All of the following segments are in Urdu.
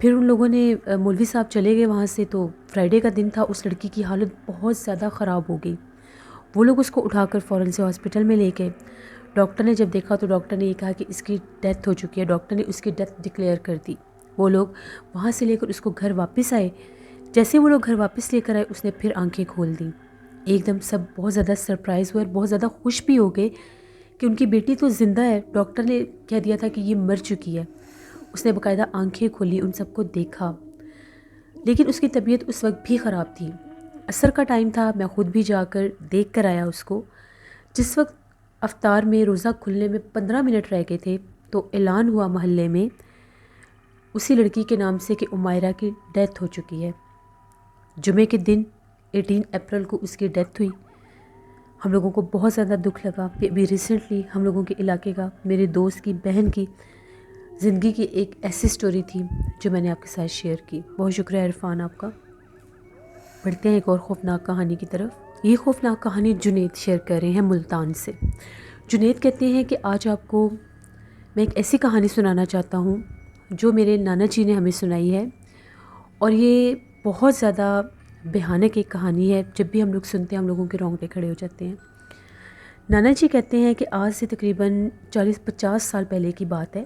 پھر ان لوگوں نے مولوی صاحب چلے گئے وہاں سے، تو فرائیڈے کا دن تھا، اس لڑکی کی حالت بہت زیادہ خراب ہو گئی۔ وہ لوگ اس کو اٹھا کر فوراً سے ہاسپٹل میں لے گئے۔ ڈاکٹر نے جب دیکھا تو ڈاکٹر نے یہ کہا کہ اس کی ڈیتھ ہو چکی ہے، ڈاکٹر نے اس کی ڈیتھ ڈکلیئر کر دی۔ وہ لوگ وہاں سے لے کر اس کو گھر واپس آئے۔ جیسے وہ لوگ گھر واپس لے کر آئے، اس نے پھر آنکھیں کھول دیں۔ ایک دم سب بہت زیادہ سرپرائز ہوئے اور بہت زیادہ خوش بھی ہو گئے کہ ان کی بیٹی تو زندہ ہے۔ ڈاکٹر نے کہہ دیا تھا کہ یہ مر چکی ہے۔ اس نے باقاعدہ آنکھیں کھولی، ان سب کو دیکھا، لیکن اس کی طبیعت اس وقت بھی خراب تھی۔ عصر کا ٹائم تھا، میں خود بھی جا کر دیکھ کر آیا اس کو۔ جس وقت افطار میں روزہ کھلنے میں 15 منٹ رہ گئے تھے تو اعلان ہوا محلے میں اسی لڑکی کے نام سے کہ عمائرہ کی ڈیتھ ہو چکی ہے۔ جمعے کے دن 18 اپریل کو اس کی ڈیتھ ہوئی۔ ہم لوگوں کو بہت زیادہ دکھ لگا کہ ابھی ریسنٹلی ہم لوگوں کے علاقے کا میرے دوست کی بہن کی زندگی کی ایک ایسی سٹوری تھی جو میں نے آپ کے ساتھ شیئر کی۔ بہت شکریہ عرفان آپ کا۔ بڑھتے ہیں ایک اور خوفناک کہانی کی طرف۔ یہ خوفناک کہانی جنید شیئر کر رہے ہیں ملتان سے۔ جنید کہتے ہیں کہ آج آپ کو میں ایک ایسی کہانی سنانا چاہتا ہوں جو میرے نانا جی نے ہمیں سنائی ہے، اور یہ بہت زیادہ بھیانک ایک کہانی ہے۔ جب بھی ہم لوگ سنتے ہیں ہم لوگوں کے رونگٹے کھڑے ہو جاتے ہیں۔ نانا جی کہتے ہیں کہ آج سے تقریباً 40-50 سال پہلے کی بات ہے۔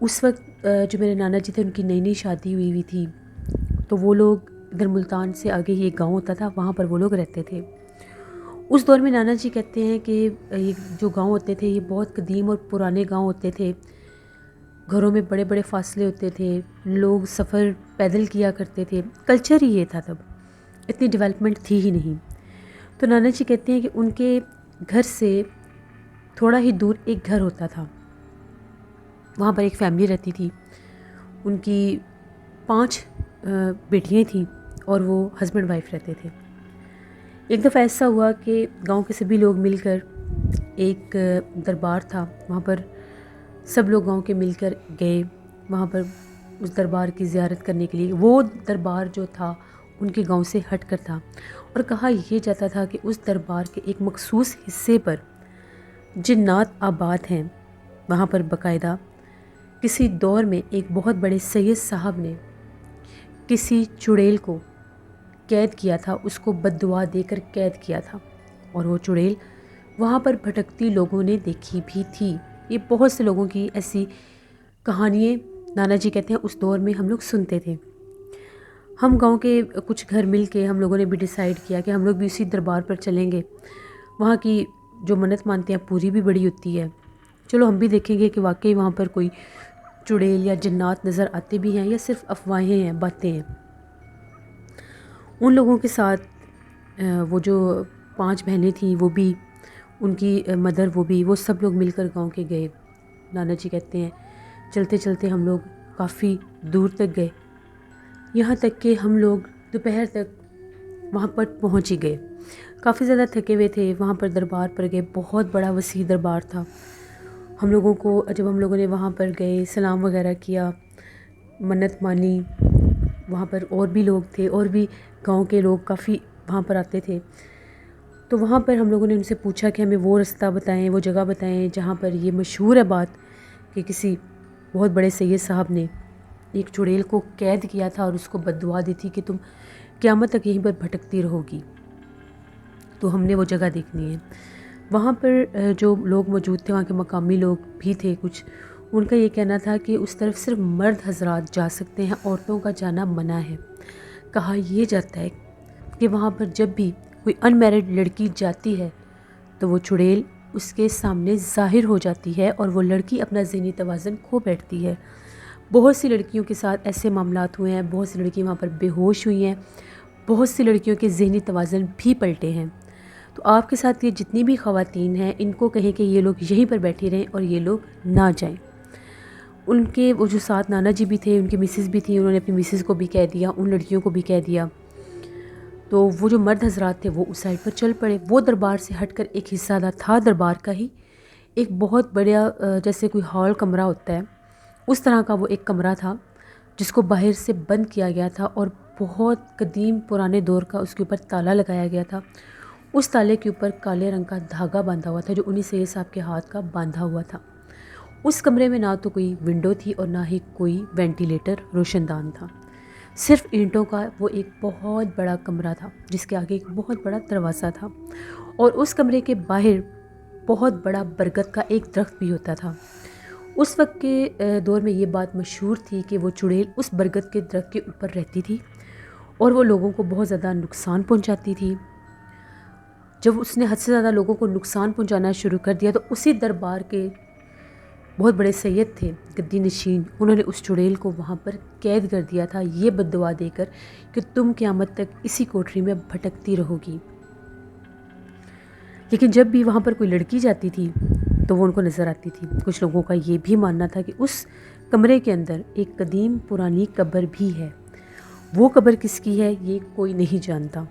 اس وقت جو میرے نانا جی تھے ان کی نئی نئی شادی ہوئی تھی، تو وہ لوگ ادھر ملتان سے آگے ہی ایک گاؤں ہوتا تھا، وہاں پر وہ لوگ رہتے تھے۔ اس دور میں نانا جی کہتے ہیں کہ یہ جو گاؤں ہوتے تھے یہ بہت قدیم اور پرانے گاؤں ہوتے تھے۔ گھروں میں بڑے بڑے فاصلے ہوتے تھے، لوگ سفر پیدل کیا کرتے تھے۔ کلچر ہی یہ تھا، تب اتنی ڈیولپمنٹ تھی ہی نہیں۔ تو نانا جی کہتے ہیں کہ ان کے گھر سے تھوڑا ہی دور ایک گھر ہوتا تھا، وہاں پر ایک فیملی رہتی تھی۔ ان کی 5 بیٹیاں تھیں اور وہ ہسبینڈ وائف رہتے تھے۔ ایک دفعہ ایسا ہوا کہ گاؤں کے سبھی لوگ مل کر ایک دربار تھا، وہاں پر سب لوگ گاؤں کے مل کر گئے وہاں پر اس دربار کی زیارت کرنے کے لیے۔ وہ دربار جو تھا ان کے گاؤں سے ہٹ کر تھا، اور کہا یہ جاتا تھا کہ اس دربار کے ایک مخصوص حصے پر جنات آباد ہیں۔ وہاں پر باقاعدہ کسی دور میں ایک بہت بڑے سید صاحب نے کسی چڑیل کو قید کیا تھا، اس کو بد دعا دے کر قید کیا تھا، اور وہ چڑیل وہاں پر بھٹکتی لوگوں نے دیکھی بھی تھی۔ یہ بہت سے لوگوں کی ایسی کہانیاں نانا جی کہتے ہیں اس دور میں ہم لوگ سنتے تھے۔ ہم گاؤں کے کچھ گھر مل کے ہم لوگوں نے بھی ڈیسائیڈ کیا کہ ہم لوگ بھی اسی دربار پر چلیں گے۔ وہاں کی جو منت مانتے ہیں پوری بھی بڑی ہوتی ہے۔ چلو ہم بھی دیکھیں گے کہ واقعی وہاں پر کوئی چڑیل یا جنات نظر آتے بھی ہیں یا صرف افواہیں ہیں، باتیں ہیں۔ ان لوگوں کے ساتھ وہ جو 5 بہنیں تھیں وہ بھی، ان کی مدر وہ سب لوگ مل کر گاؤں کے گئے۔ نانا جی کہتے ہیں چلتے چلتے ہم لوگ کافی دور تک گئے، یہاں تک کہ ہم لوگ دوپہر تک وہاں پر پہنچ ہی گئے۔ کافی زیادہ تھکے ہوئے تھے، وہاں پر دربار پر گئے، بہت بڑا وسیع دربار تھا۔ ہم لوگوں کو جب ہم لوگوں نے وہاں پر گئے، سلام وغیرہ کیا، منت مانی، وہاں پر اور بھی لوگ تھے، اور بھی گاؤں کے لوگ کافی وہاں پر آتے تھے۔ تو وہاں پر ہم لوگوں نے ان سے پوچھا کہ ہمیں وہ رستہ بتائیں، وہ جگہ بتائیں جہاں پر یہ مشہور ہے بات کہ کسی بہت بڑے سید صاحب نے ایک چڑیل کو قید کیا تھا اور اس کو بد دعا دی تھی کہ تم قیامت تک یہیں پر بھٹکتی رہو گی، تو ہم نے وہ جگہ دیکھنی ہے۔ وہاں پر جو لوگ موجود تھے، وہاں کے مقامی لوگ بھی تھے کچھ، ان کا یہ کہنا تھا کہ اس طرف صرف مرد حضرات جا سکتے ہیں، عورتوں کا جانا منع ہے۔ کہا یہ جاتا ہے کہ وہاں پر جب بھی کوئی ان میرڈ لڑکی جاتی ہے تو وہ چڑیل اس کے سامنے ظاہر ہو جاتی ہے اور وہ لڑکی اپنا ذہنی توازن کھو بیٹھتی ہے۔ بہت سی لڑکیوں کے ساتھ ایسے معاملات ہوئے ہیں، بہت سی لڑکیاں وہاں پر بے ہوش ہوئی ہیں، بہت سی لڑکیوں کے ذہنی توازن بھی پلٹے ہیں۔ تو آپ کے ساتھ یہ جتنی بھی خواتین ہیں ان کو کہیں کہ یہ لوگ یہیں پر بیٹھی رہیں اور یہ لوگ نہ جائیں۔ ان کے وہ جو ساتھ نانا جی بھی تھے، ان کی مسز بھی تھی، انہوں نے اپنی مسز کو بھی کہہ دیا، ان لڑکیوں کو بھی کہہ دیا۔ تو وہ جو مرد حضرات تھے وہ اس سائڈ پر چل پڑے۔ وہ دربار سے ہٹ کر ایک حصہ تھا دربار کا ہی، ایک بہت بڑا جیسے کوئی ہال کمرہ ہوتا ہے اس طرح کا وہ ایک کمرہ تھا جس کو باہر سے بند کیا گیا تھا، اور بہت قدیم پرانے دور کا اس کے اوپر تالا لگایا گیا تھا۔ اس تالے کے اوپر کالے رنگ کا دھاگا باندھا ہوا تھا جو انہی سید صاحب کے ہاتھ کا باندھا ہوا تھا۔ اس کمرے میں نہ تو کوئی ونڈو تھی اور نہ ہی کوئی وینٹیلیٹر روشن دان تھا، صرف اینٹوں کا وہ ایک بہت بڑا کمرہ تھا جس کے آگے ایک بہت بڑا دروازہ تھا، اور اس کمرے کے باہر بہت بڑا برگد کا ایک درخت بھی ہوتا تھا۔ اس وقت کے دور میں یہ بات مشہور تھی کہ وہ چڑیل اس برگد کے درخت کے اوپر رہتی تھی اور وہ لوگوں کو بہت زیادہ نقصان پہنچاتی تھی۔ جب اس نے حد سے زیادہ لوگوں کو نقصان پہنچانا شروع کر دیا تو اسی دربار کے بہت بڑے سید تھے گدی نشین، انہوں نے اس چڑیل کو وہاں پر قید کر دیا تھا یہ بد دعا دے کر کہ تم قیامت تک اسی کوٹری میں بھٹکتی رہو گی۔ لیکن جب بھی وہاں پر کوئی لڑکی جاتی تھی تو وہ ان کو نظر آتی تھی۔ کچھ لوگوں کا یہ بھی ماننا تھا کہ اس کمرے کے اندر ایک قدیم پرانی قبر بھی ہے، وہ قبر کس کی ہے یہ کوئی نہیں جانتا،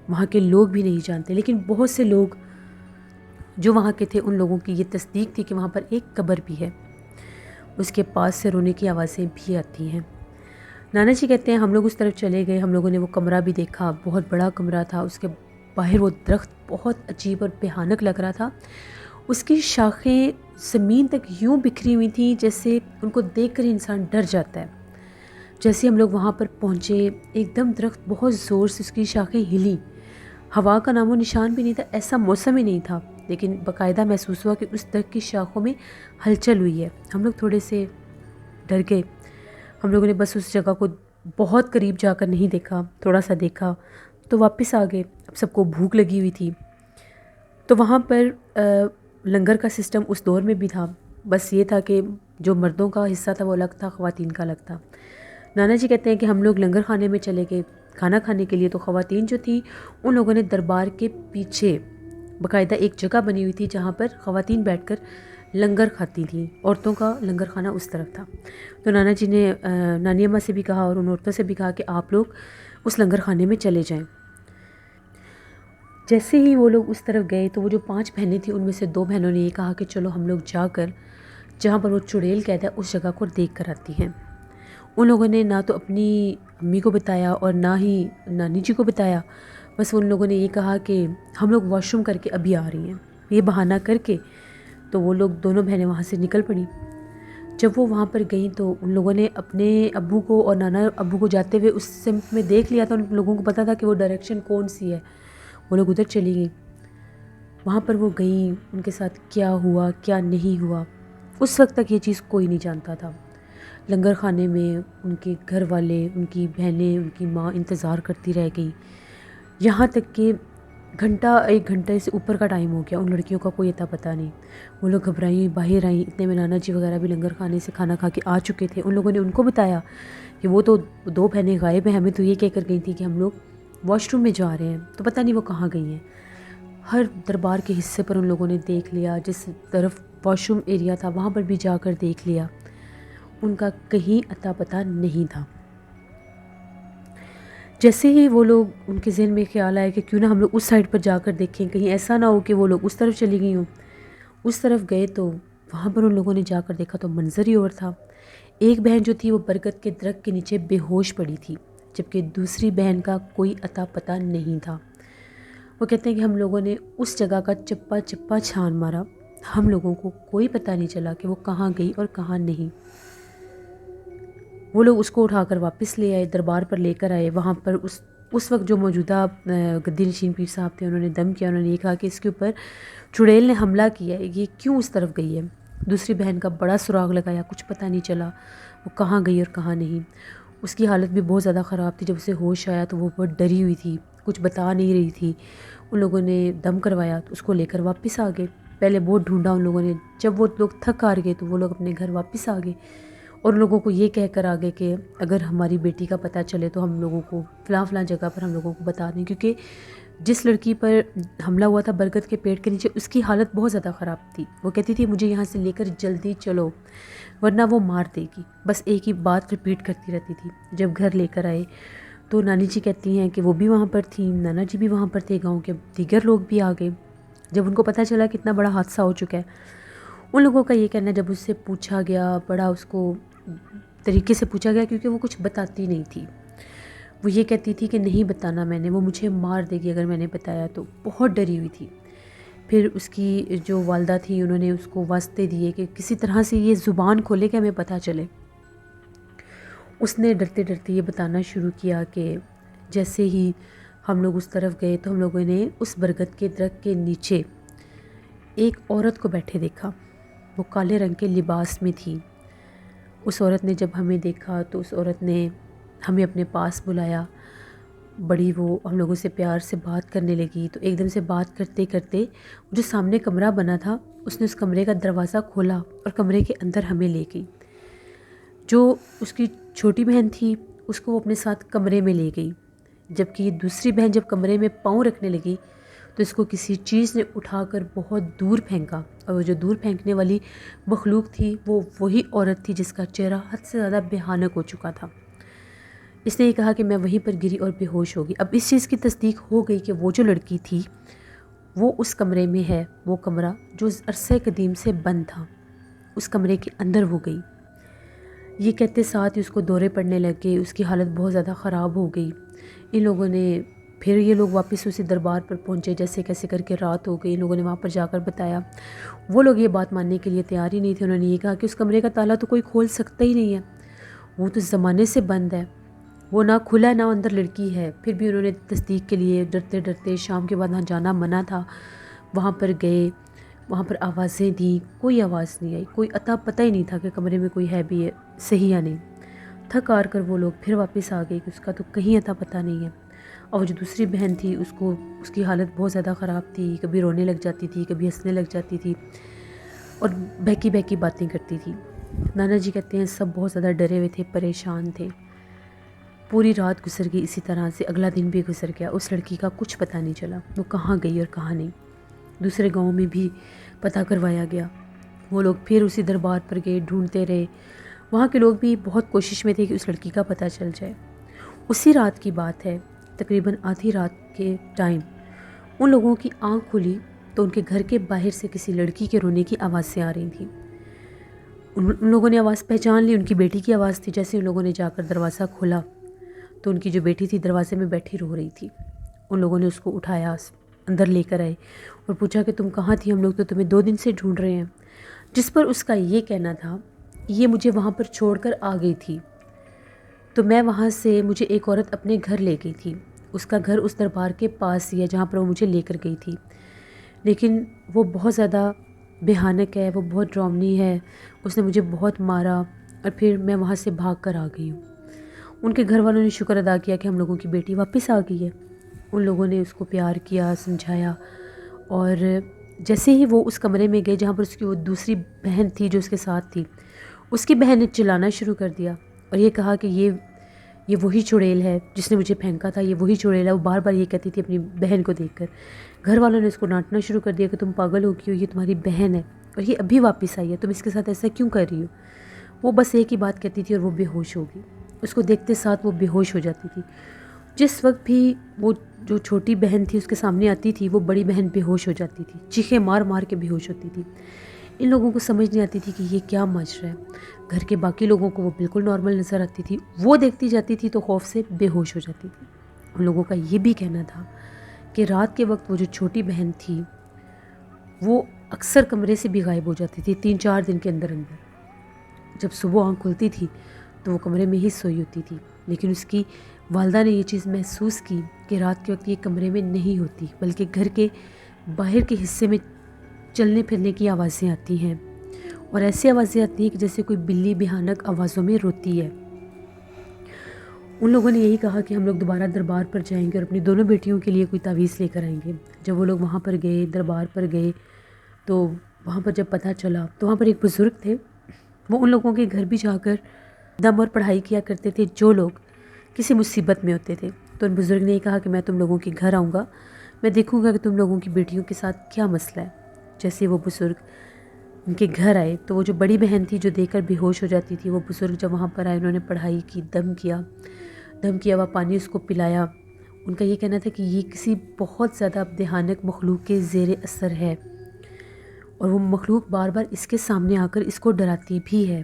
وہاں کے لوگ بھی نہیں جانتے، لیکن بہت سے لوگ جو وہاں کے تھے ان لوگوں کی یہ تصدیق تھی کہ وہاں پر ایک قبر بھی ہے، اس کے پاس سے رونے کی آوازیں بھی آتی ہیں۔ نانا جی کہتے ہیں ہم لوگ اس طرف چلے گئے، ہم لوگوں نے وہ کمرہ بھی دیکھا، بہت بڑا کمرہ تھا، اس کے باہر وہ درخت بہت عجیب اور بھیانک لگ رہا تھا، اس کی شاخیں زمین تک یوں بکھری ہوئی تھیں جیسے ان کو دیکھ کر انسان ڈر جاتا ہے۔ جیسے ہم لوگ وہاں پر پہنچے ایک دم درخت بہت زور سے اس کی شاخیں ہلی، ہوا کا نام و نشان بھی نہیں تھا، ایسا موسم ہی نہیں تھا، لیکن باقاعدہ محسوس ہوا کہ اس درخت کی شاخوں میں ہلچل ہوئی ہے۔ ہم لوگ تھوڑے سے ڈر گئے، ہم لوگوں نے بس اس جگہ کو بہت قریب جا کر نہیں دیکھا، تھوڑا سا دیکھا تو واپس آ گئے۔ اب سب کو بھوک لگی ہوئی تھی تو وہاں پر لنگر کا سسٹم اس دور میں بھی تھا، بس یہ تھا کہ جو مردوں کا حصہ تھا وہ الگ تھا، خواتین کا الگ تھا۔ نانا جی کہتے ہیں کہ ہم لوگ لنگر خانے میں چلے گئے کھانا کھانے کے لیے، تو خواتین جو تھی ان لوگوں نے دربار کے پیچھے باقاعدہ ایک جگہ بنی ہوئی تھی جہاں پر خواتین بیٹھ کر لنگر کھاتی تھیں، عورتوں کا لنگر خانہ اس طرف تھا۔ تو نانا جی نے نانی اماں سے بھی کہا اور ان عورتوں سے بھی کہا کہ آپ لوگ اس لنگر خانے میں چلے جائیں۔ جیسے ہی وہ لوگ اس طرف گئے تو وہ جو 5 بہنیں تھیں ان میں سے 2 بہنوں نے یہ کہا کہ چلو ہم لوگ جا کر جہاں پر وہ چڑیل قید ہے اس جگہ کو دیکھ کر آتی ہیں۔ ان لوگوں نے نہ تو اپنی امی کو بتایا اور نہ ہی نانی جی کو بتایا، بس ان لوگوں نے یہ کہا کہ ہم لوگ واش روم کر کے ابھی آ رہی ہیں، یہ بہانہ کر کے تو وہ لوگ دونوں بہنیں وہاں سے نکل پڑیں۔ جب وہ وہاں پر گئیں تو ان لوگوں نے اپنے ابو کو اور نانا ابو کو جاتے ہوئے اس سمت میں دیکھ لیا تھا، ان لوگوں کو پتہ تھا کہ وہ ڈائریکشن کون سی ہے، وہ لوگ ادھر چلی گئیں۔ وہاں پر وہ گئیں، ان کے ساتھ کیا ہوا کیا نہیں ہوا اس وقت تک یہ چیز کوئی نہیں جانتا تھا۔ لنگر خانے میں ان کے گھر والے، ان کی بہنیں، ان کی ماں انتظار کرتی رہ گئی، یہاں تک کہ ایک گھنٹے سے اوپر کا ٹائم ہو گیا، ان لڑکیوں کا کوئی اتا پتہ نہیں۔ وہ لوگ گھبرائیں باہر آئیں، اتنے میں نانا جی وغیرہ بھی لنگر خانے سے کھانا کھا کے آ چکے تھے۔ ان لوگوں نے ان کو بتایا کہ وہ تو 2 بہنیں غائب ہیں، ہمیں تو یہ کہہ کر گئی تھی کہ ہم لوگ واش روم میں جا رہے ہیں، تو پتہ نہیں وہ کہاں گئی ہیں۔ ہر دربار کے حصے پر ان لوگوں نے دیکھ لیا، جس طرف واش روم ایریا تھا وہاں پر بھی جا کر دیکھ لیا، ان کا کہیں اتا پتہ نہیں تھا۔ جیسے ہی وہ لوگ، ان کے ذہن میں خیال آیا کہ کیوں نہ ہم لوگ اس سائڈ پر جا کر دیکھیں، کہیں ایسا نہ ہو کہ وہ لوگ اس طرف چلی گئی ہوں۔ اس طرف گئے تو وہاں پر ان لوگوں نے جا کر دیکھا تو منظر ہی اور تھا۔ ایک بہن جو تھی وہ برگد کے درخت کے نیچے بے ہوش پڑی تھی، جبکہ دوسری بہن کا کوئی اتا پتہ نہیں تھا۔ وہ کہتے ہیں کہ ہم لوگوں نے اس جگہ کا چپا چپا چھان مارا، ہم لوگوں کو کوئی پتہ نہیں چلا کہ وہ کہاں گئی اور کہاں نہیں۔ وہ لوگ اس کو اٹھا کر واپس لے آئے، دربار پر لے کر آئے۔ وہاں پر اس وقت جو موجودہ گدی نشین پیر صاحب تھے انہوں نے دم کیا، انہوں نے یہ کہا کہ اس کے اوپر چڑیل نے حملہ کیا ہے، یہ کیوں اس طرف گئی ہے۔ دوسری بہن کا بڑا سراغ لگایا، کچھ پتہ نہیں چلا وہ کہاں گئی اور کہاں نہیں۔ اس کی حالت بھی بہت زیادہ خراب تھی، جب اسے ہوش آیا تو وہ بہت ڈری ہوئی تھی، کچھ بتا نہیں رہی تھی۔ ان لوگوں نے دم کروایا تو اس کو لے کر واپس آ گئے۔ پہلے بہت ڈھونڈا ان لوگوں نے، جب وہ لوگ تھک ہار گئے تو وہ لوگ اپنے گھر واپس آ گئے اور ان لوگوں کو یہ کہہ کر آگے کہ اگر ہماری بیٹی کا پتہ چلے تو ہم لوگوں کو فلاں فلاں جگہ پر ہم لوگوں کو بتا دیں، کیونکہ جس لڑکی پر حملہ ہوا تھا برگد کے پیڑ کے نیچے اس کی حالت بہت زیادہ خراب تھی۔ وہ کہتی تھی مجھے یہاں سے لے کر جلدی چلو ورنہ وہ مار دے گی، بس ایک ہی بات ریپیٹ کرتی رہتی تھی۔ جب گھر لے کر آئے تو نانی جی کہتی ہیں کہ وہ بھی وہاں پر تھیں، نانا جی بھی وہاں پر تھے، گاؤں کے دیگر لوگ بھی آ گئے۔ جب ان کو پتہ چلا کہ اتنا بڑا حادثہ ہو چکا ہے، ان لوگوں کا یہ کہنا ہے جب اس سے پوچھا گیا، بڑا اس کو طریقے سے پوچھا گیا کیونکہ وہ کچھ بتاتی نہیں تھی، وہ یہ کہتی تھی کہ نہیں بتانا میں نے، وہ مجھے مار دے گی اگر میں نے بتایا تو، بہت ڈری ہوئی تھی۔ پھر اس کی جو والدہ تھی انہوں نے اس کو واسطے دیے کہ کسی طرح سے یہ زبان کھولے کہ ہمیں پتہ چلے۔ اس نے ڈرتے ڈرتے یہ بتانا شروع کیا کہ جیسے ہی ہم لوگ اس طرف گئے تو ہم لوگوں نے اس برگد کے درخت کے نیچے ایک عورت کو بیٹھے دیکھا، وہ کالے رنگ کے لباس میں تھی۔ اس عورت نے جب ہمیں دیکھا تو اس عورت نے ہمیں اپنے پاس بلایا، بڑی وہ ہم لوگوں سے پیار سے بات کرنے لگی۔ تو ایک دم سے بات کرتے کرتے جو سامنے کمرہ بنا تھا اس نے اس کمرے کا دروازہ کھولا اور کمرے کے اندر ہمیں لے گئی۔ جو اس کی چھوٹی بہن تھی اس کو وہ اپنے ساتھ کمرے میں لے گئی، جبکہ دوسری بہن جب کمرے میں پاؤں رکھنے لگی تو اس کو کسی چیز نے اٹھا کر بہت دور پھینکا، اور وہ جو دور پھینکنے والی مخلوق تھی وہ وہی عورت تھی جس کا چہرہ حد سے زیادہ بھیانک ہو چکا تھا۔ اس نے یہ کہا کہ میں وہیں پر گری اور بے ہوش ہو گئی۔ اب اس چیز کی تصدیق ہو گئی کہ وہ جو لڑکی تھی وہ اس کمرے میں ہے، وہ کمرہ جو عرصہ قدیم سے بند تھا، اس کمرے کے اندر وہ گئی۔ یہ کہتے ساتھ ہی اس کو دورے پڑنے لگ گئے، اس کی حالت بہت زیادہ خراب ہو گئی۔ ان لوگوں نے پھر یہ لوگ واپس اسی دربار پر پہنچے، جیسے کیسے کر کے رات ہو گئی۔ ان لوگوں نے وہاں پر جا کر بتایا، وہ لوگ یہ بات ماننے کے لیے تیار ہی نہیں تھے۔ انہوں نے یہ کہا کہ اس کمرے کا تالا تو کوئی کھول سکتا ہی نہیں ہے، وہ تو زمانے سے بند ہے، وہ نہ کھلا ہے نہ اندر لڑکی ہے۔ پھر بھی انہوں نے تصدیق کے لیے ڈرتے ڈرتے شام کے بعد وہاں جانا منع تھا، وہاں پر گئے، وہاں پر آوازیں دیں، کوئی آواز نہیں آئی، کوئی عطا پتہ ہی نہیں تھا کہ کمرے میں کوئی ہے بھی ہے صحیح یا نہیں۔ تھک ہار کر وہ لوگ پھر واپس آ گئے کہ اس کا تو کہیں عطا پتہ نہیں ہے۔ اور جو دوسری بہن تھی اس کی حالت بہت زیادہ خراب تھی، کبھی رونے لگ جاتی تھی، کبھی ہنسنے لگ جاتی تھی اور بہکی بہکی باتیں کرتی تھی۔ نانا جی کہتے ہیں سب بہت زیادہ ڈرے ہوئے تھے، پریشان تھے۔ پوری رات گزر گئی اسی طرح سے، اگلا دن بھی گزر گیا، اس لڑکی کا کچھ پتہ نہیں چلا، وہ کہاں گئی اور کہاں نہیں۔ دوسرے گاؤں میں بھی پتہ کروایا گیا، وہ لوگ پھر اسی دربار پر گئے، ڈھونڈتے رہے، وہاں کے لوگ بھی بہت کوشش میں تھے کہ اس لڑکی کا پتہ چل جائے۔ اسی رات کی بات ہے، تقریباً آدھی رات کے ٹائم ان لوگوں کی آنکھ کھلی تو ان کے گھر کے باہر سے کسی لڑکی کے رونے کی آوازیں آ رہی تھیں۔ ان لوگوں نے آواز پہچان لی، ان کی بیٹی کی آواز تھی۔ جیسے ان لوگوں نے جا کر دروازہ کھولا تو ان کی جو بیٹی تھی دروازے میں بیٹھی رو رہی تھی۔ ان لوگوں نے اس کو اٹھایا، اندر لے کر آئے اور پوچھا کہ تم کہاں تھی، ہم لوگ تو تمہیں 2 دن سے ڈھونڈ رہے ہیں۔ جس پر اس کا یہ کہنا تھا یہ مجھے وہاں پر چھوڑ کر آ گئی تھی، تو میں وہاں سے مجھے ایک عورت اپنے گھر لے گئی تھی، اس کا گھر اس دربار کے پاس ہی ہے جہاں پر وہ مجھے لے کر گئی تھی، لیکن وہ بہت زیادہ بھیانک ہے، وہ بہت ڈراؤنی ہے، اس نے مجھے بہت مارا اور پھر میں وہاں سے بھاگ کر آ گئی ہوں۔ ان کے گھر والوں نے شکر ادا کیا کہ ہم لوگوں کی بیٹی واپس آ گئی ہے۔ ان لوگوں نے اس کو پیار کیا، سمجھایا، اور جیسے ہی وہ اس کمرے میں گئے جہاں پر اس کی وہ دوسری بہن تھی جو اس کے ساتھ تھی، اس کی بہن نے چلانا شروع کر دیا اور یہ کہا کہ یہ وہی چڑیل ہے جس نے مجھے پھینکا تھا، یہ وہی چڑیل ہے۔ وہ بار بار یہ کہتی تھی اپنی بہن کو دیکھ کر۔ گھر والوں نے اس کو ڈانٹنا شروع کر دیا کہ تم پاگل ہو گئی ہو، یہ تمہاری بہن ہے اور یہ ابھی واپس آئی ہے، تم اس کے ساتھ ایسا کیوں کر رہی ہو؟ وہ بس ایک ہی بات کہتی تھی اور وہ بے ہوش ہو گئی۔ اس کو دیکھتے ساتھ وہ بے ہوش ہو جاتی تھی۔ جس وقت بھی وہ جو چھوٹی بہن تھی اس کے سامنے آتی تھی وہ بڑی بہن بے ہوش ہو جاتی تھی، چیخیں مار مار کے بے ہوش ہوتی تھی۔ ان لوگوں کو سمجھ نہیں آتی تھی کہ یہ کیا ماجرا ہے۔ گھر کے باقی لوگوں کو وہ بالکل نارمل نظر آتی تھی، وہ دیکھتی جاتی تھی تو خوف سے بے ہوش ہو جاتی تھی۔ ان لوگوں کا یہ بھی کہنا تھا کہ رات کے وقت وہ جو چھوٹی بہن تھی وہ اکثر کمرے سے بھی غائب ہو جاتی تھی 3-4 دن کے اندر اندر۔ جب صبح آنکھ کھلتی تھی تو وہ کمرے میں ہی سوئی ہوتی تھی، لیکن اس کی والدہ نے یہ چیز محسوس کی کہ رات کے وقت یہ کمرے میں نہیں ہوتی بلکہ گھر کے باہر کے حصے میں چلنے پھرنے کی آوازیں آتی ہیں، اور ایسی آوازیں آتی ہیں کہ جیسے کوئی بلی بھیانک آوازوں میں روتی ہے۔ ان لوگوں نے یہی کہا کہ ہم لوگ دوبارہ دربار پر جائیں گے اور اپنی دونوں بیٹیوں کے لیے کوئی تعویذ لے کر آئیں گے۔ جب وہ لوگ وہاں پر گئے، دربار پر گئے، تو وہاں پر جب پتہ چلا تو وہاں پر ایک بزرگ تھے، وہ ان لوگوں کے گھر بھی جا کر دم اور پڑھائی کیا کرتے تھے جو لوگ کسی مصیبت میں ہوتے تھے۔ تو ان بزرگ نے یہ کہا کہ میں تم لوگوں کے گھر آؤں گا، میں دیکھوں گا کہ تم لوگوں کی بیٹیوں کے ساتھ کیا مسئلہ ہے۔ جیسے وہ بزرگ ان کے گھر آئے تو وہ جو بڑی بہن تھی جو دیکھ کر بے ہوش ہو جاتی تھی، وہ بزرگ جب وہاں پر آئے انہوں نے پڑھائی کی، دم کیا ہوا پانی اس کو پلایا۔ ان کا یہ کہنا تھا کہ یہ کسی بہت زیادہ بھیانک مخلوق کے زیر اثر ہے، اور وہ مخلوق بار بار اس کے سامنے آ کر اس کو ڈراتی بھی ہے۔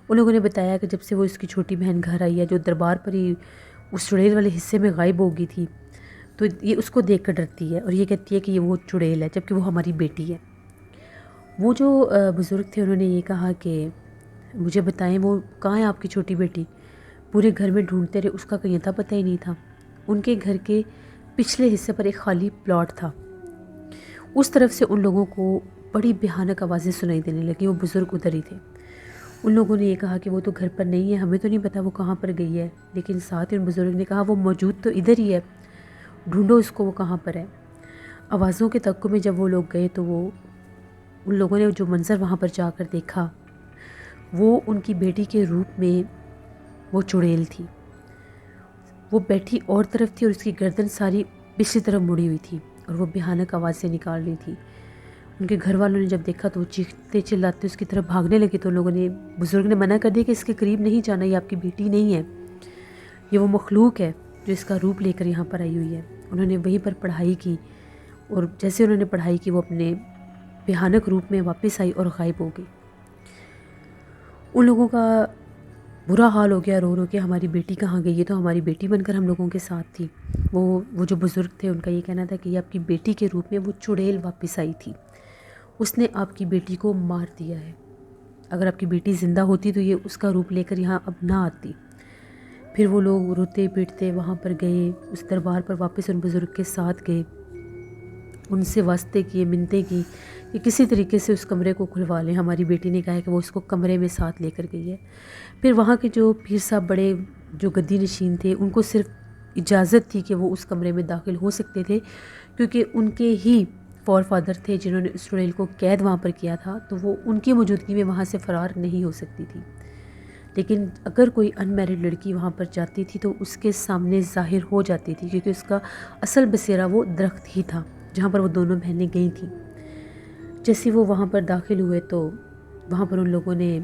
ان لوگوں نے بتایا کہ جب سے وہ اس کی چھوٹی بہن گھر آئی ہے جو دربار پر ہی اس چڑیل والے حصے میں غائب ہو گئی تھی، تو یہ اس کو دیکھ کر ڈرتی ہے اور یہ کہتی ہے کہ یہ وہ چڑیل ہے، جبکہ وہ ہماری بیٹی ہے۔ وہ جو بزرگ تھے انہوں نے یہ کہا کہ مجھے بتائیں وہ کہاں ہے آپ کی چھوٹی بیٹی؟ پورے گھر میں ڈھونڈتے رہے، اس کا کہیں تھا پتہ ہی نہیں تھا۔ ان کے گھر کے پچھلے حصے پر ایک خالی پلاٹ تھا، اس طرف سے ان لوگوں کو بڑی بھیانک آوازیں سنائی دینے لگیں۔ وہ بزرگ ادھر ہی تھے۔ ان لوگوں نے یہ کہا کہ وہ تو گھر پر نہیں ہے، ہمیں تو نہیں پتا وہ کہاں پر گئی ہے، لیکن ساتھ ہی ان بزرگ نے کہا وہ موجود تو ادھر ہی ہے، ڈھونڈو اس کو، وہ کہاں پر ہے۔ آوازوں کے تکوں میں جب وہ لوگ گئے تو وہ ان لوگوں نے جو منظر وہاں پر جا کر دیکھا وہ ان کی بیٹی کے روپ میں وہ چڑیل تھی۔ وہ بیٹھی اور طرف تھی اور اس کی گردن ساری پچھلی طرف مڑی ہوئی تھی اور وہ بھیانک آوازیں نکال رہی تھی۔ ان کے گھر والوں نے جب دیکھا تو وہ چیختے چلاتے اس کی طرف بھاگنے لگے، تو لوگوں نے بزرگ نے منع کر دیا کہ اس کے قریب نہیں جانا، یہ آپ کی بیٹی نہیں ہے، یہ وہ مخلوق ہے جو اس کا روپ لے کر یہاں پر آئی ہوئی ہے۔ انہوں نے وہیں پر پڑھائی کی اور جیسے انہوں نے پڑھائی کی وہ اپنے بھیانک روپ میں واپس آئی اور غائب ہو گئی۔ ان لوگوں کا برا حال ہو گیا، رو رو کے ہماری بیٹی کہاں گئی، یہ تو ہماری بیٹی بن کر ہم لوگوں کے ساتھ تھی۔ وہ جو بزرگ تھے ان کا یہ کہنا تھا کہ یہ آپ کی بیٹی کے روپ میں وہ چڑیل واپس آئی تھی، اس نے آپ کی بیٹی کو مار دیا ہے، اگر آپ کی بیٹی زندہ ہوتی تو یہ اس کا روپ لے کر یہاں اب نہ آتی۔ پھر وہ لوگ روتے پیٹتے وہاں پر گئے، اس دربار پر واپس ان بزرگ کے ساتھ گئے، ان سے واسطے کیے، منتیں کی کہ کسی طریقے سے اس کمرے کو کھلوا لیں۔ ہماری بیٹی نے کہا ہے کہ وہ اس کو کمرے میں ساتھ لے کر گئی ہے۔ پھر وہاں کے جو پیر صاحب بڑے جو گدی نشین تھے ان کو صرف اجازت تھی کہ وہ اس کمرے میں داخل ہو سکتے تھے، کیونکہ ان کے ہی فور فادر تھے جنہوں نے اس چڑیل کو قید وہاں پر کیا تھا، تو وہ ان کی موجودگی میں وہاں سے فرار نہیں ہو سکتی تھی۔ لیکن اگر کوئی ان میرڈ لڑکی وہاں پر جاتی تھی تو اس کے سامنے ظاہر ہو جاتی تھی، کیونکہ اس کا اصل بسیرا وہ درخت ہی تھا جہاں پر وہ دونوں بہنیں گئی تھیں۔ جیسے وہ وہاں پر داخل ہوئے تو وہاں پر ان لوگوں نے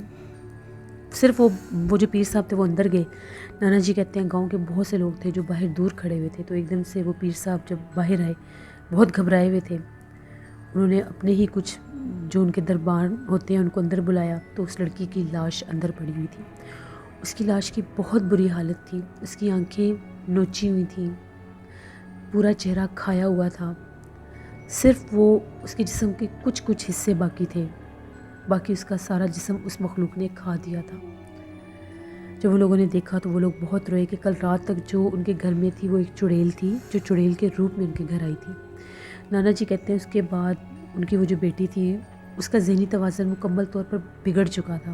صرف وہ جو پیر صاحب تھے وہ اندر گئے۔ نانا جی کہتے ہیں گاؤں کے بہت سے لوگ تھے جو باہر دور کھڑے ہوئے تھے، تو ایک دم سے وہ پیر صاحب جب باہر آئے بہت گھبرائے ہوئے تھے، انہوں نے اپنے ہی کچھ جو ان کے دربار ہوتے ہیں ان کو اندر بلایا، تو اس لڑکی کی لاش اندر پڑی ہوئی تھی۔ اس کی لاش کی بہت بری حالت تھی، اس کی آنکھیں نوچی ہوئی تھیں، پورا چہرہ کھایا ہوا تھا، صرف وہ اس کے جسم کے کچھ حصے باقی تھے، باقی اس کا سارا جسم اس مخلوق نے کھا دیا تھا۔ جب وہ لوگوں نے دیکھا تو وہ لوگ بہت روئے کہ کل رات تک جو ان کے گھر میں تھی وہ ایک چڑیل تھی جو چڑیل کے روپ میں ان کے گھر آئی تھی۔ نانا جی کہتے ہیں اس کے بعد ان کی وہ جو بیٹی تھی اس کا ذہنی توازن مکمل طور پر بگڑ چکا تھا،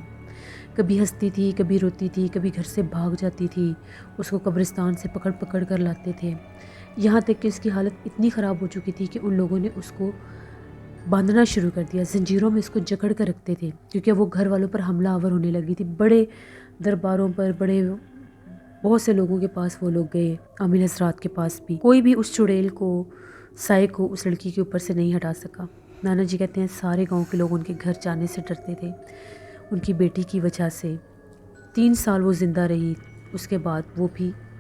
کبھی ہنستی تھی، کبھی روتی تھی، کبھی گھر سے بھاگ جاتی تھی، اس کو قبرستان سے پکڑ پکڑ کر لاتے تھے، یہاں تک کہ اس کی حالت اتنی خراب ہو چکی تھی کہ ان لوگوں نے اس کو باندھنا شروع کر دیا، زنجیروں میں اس کو جکڑ کر رکھتے تھے، کیونکہ وہ گھر والوں پر حملہ آور ہونے لگی تھی۔ بڑے درباروں پر بہت سے لوگوں کے پاس وہ لوگ گئے، عامل حضرات کے پاس بھی، کوئی بھی اس چڑیل کو سائے کو اس لڑکی کے اوپر سے نہیں ہٹا سکا۔ نانا جی کہتے ہیں سارے گاؤں کے لوگ ان کے گھر جانے سے ڈرتے تھے، ان کی بیٹی کی وجہ سے۔ 3 سال وہ زندہ رہی، اس کے بعد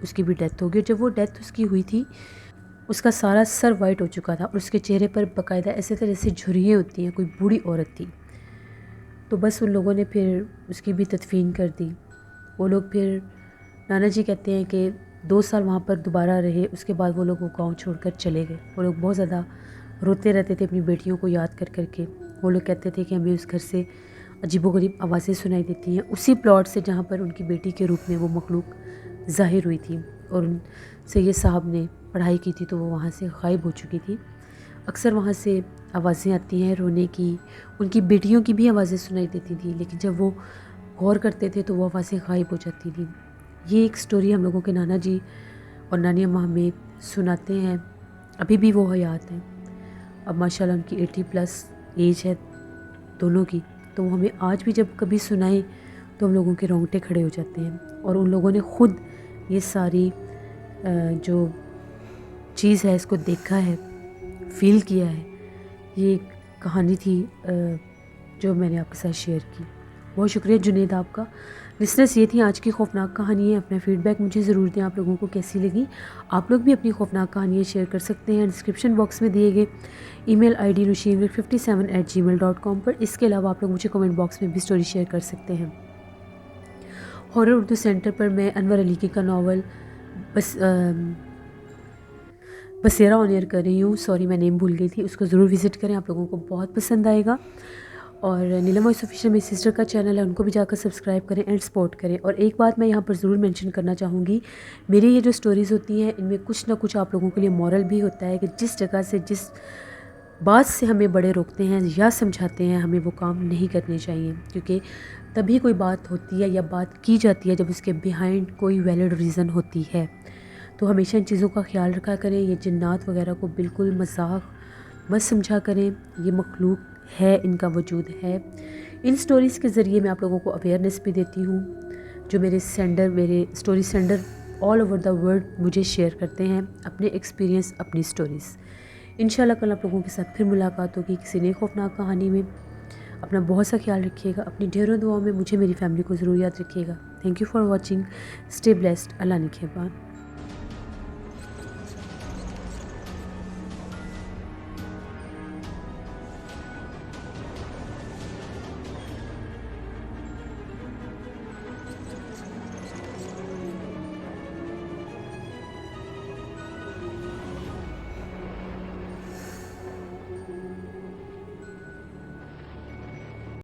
اس کی بھی ڈیتھ ہو گئی۔ جب وہ ڈیتھ اس کی ہوئی تھی اس کا سارا سر وائٹ ہو چکا تھا اور اس کے چہرے پر باقاعدہ ایسے طرح سے جھریاں ہوتی ہیں، کوئی بوڑھی عورت تھی۔ تو بس ان لوگوں نے پھر اس کی بھی تدفین کر دی۔ وہ لوگ پھر نانا جی کہتے ہیں کہ 2 سال وہاں پر دوبارہ رہے، اس کے بعد وہ لوگ وہ گاؤں چھوڑ کر چلے گئے۔ وہ لوگ بہت زیادہ روتے رہتے تھے اپنی بیٹیوں کو یاد کر کر کے۔ وہ لوگ کہتے تھے کہ ہمیں اس گھر سے عجیب و غریب آوازیں سنائی دیتی ہیں، اسی پلاٹ سے جہاں پر ان کی بیٹی کے روپ میں وہ مخلوق ظاہر ہوئی تھی، اور ان سید صاحب نے پڑھائی کی تھی تو وہ وہاں سے غائب ہو چکی تھی۔ اکثر وہاں سے آوازیں آتی ہیں رونے کی، ان کی بیٹیوں کی بھی آوازیں سنائی دیتی تھیں، لیکن جب وہ غور کرتے تھے تو وہ آوازیں غائب ہو جاتی تھیں۔ یہ ایک سٹوری ہم لوگوں کے نانا جی اور نانی اماں ہمیں سناتے ہیں، ابھی بھی وہ حیات ہیں۔ اب ماشاءاللہ ان کی 80+ ایج ہے دونوں کی، تو وہ ہمیں آج بھی جب کبھی سنائیں تو ہم لوگوں کے رونگٹے کھڑے ہو جاتے ہیں، اور ان لوگوں نے خود یہ ساری جو چیز ہے اس کو دیکھا ہے، فیل کیا ہے۔ یہ ایک کہانی تھی جو میں نے آپ کے ساتھ شیئر کی۔ بہت شکریہ جنید آپ کا۔ لسنرس یہ تھی آج کی خوفناک کہانی ہے۔ اپنا فیڈ بیک مجھے ضرور دیں، آپ لوگوں کو کیسی لگی۔ آپ لوگ بھی اپنی خوفناک کہانیاں شیئر کر سکتے ہیں ڈسکرپشن باکس میں دیے گئے ای میل آئی ڈی nusheen57@gmail.com پر۔ اس کے علاوہ آپ لوگ مجھے کمنٹ باکس میں بھی سٹوری شیئر کر سکتے ہیں۔ ہارر اردو سینٹر پر میں انور علی کی کا ناول بسیرا آن ایئر کر رہی ہوں، سوری میں نیم بھول گئی تھی، اس کو ضرور وزٹ کریں، آپ لوگوں کو بہت پسند آئے گا۔ اور نیلم وائس آفیشیل میری سسٹر کا چینل ہے، ان کو بھی جا کر سبسکرائب کریں اینڈ سپورٹ کریں۔ اور ایک بات میں یہاں پر ضرور مینشن کرنا چاہوں گی، میری یہ جو سٹوریز ہوتی ہیں ان میں کچھ نہ کچھ آپ لوگوں کے لیے مورل بھی ہوتا ہے کہ جس جگہ سے جس بات سے ہمیں بڑے روکتے ہیں یا سمجھاتے ہیں، ہمیں وہ کام نہیں کرنے چاہیے، کیونکہ تبھی کوئی بات ہوتی ہے یا بات کی جاتی ہے جب اس کے بیہائنڈ کوئی ویلڈ ریزن ہوتی ہے۔ تو ہمیشہ ان چیزوں کا خیال رکھا کریں، یہ جنات وغیرہ کو بالکل مذاق مت سمجھا کریں، یہ مخلوق ہے، ان کا وجود ہے۔ ان سٹوریز کے ذریعے میں آپ لوگوں کو اویئرنیس بھی دیتی ہوں، جو میرے story sender all over the world مجھے شیئر کرتے ہیں اپنے ایکسپیرینس، اپنی سٹوریز۔ انشاءاللہ کل آپ لوگوں کے ساتھ پھر ملاقات ہوگی کسی نئی خوفناک کہانی میں۔ اپنا بہت سا خیال رکھیے گا، اپنی ڈھیروں دعاؤں میں مجھے میری فیملی کو ضرور یاد رکھیے گا۔ Thank you for watching, stay blessed, اللہ نگہبان۔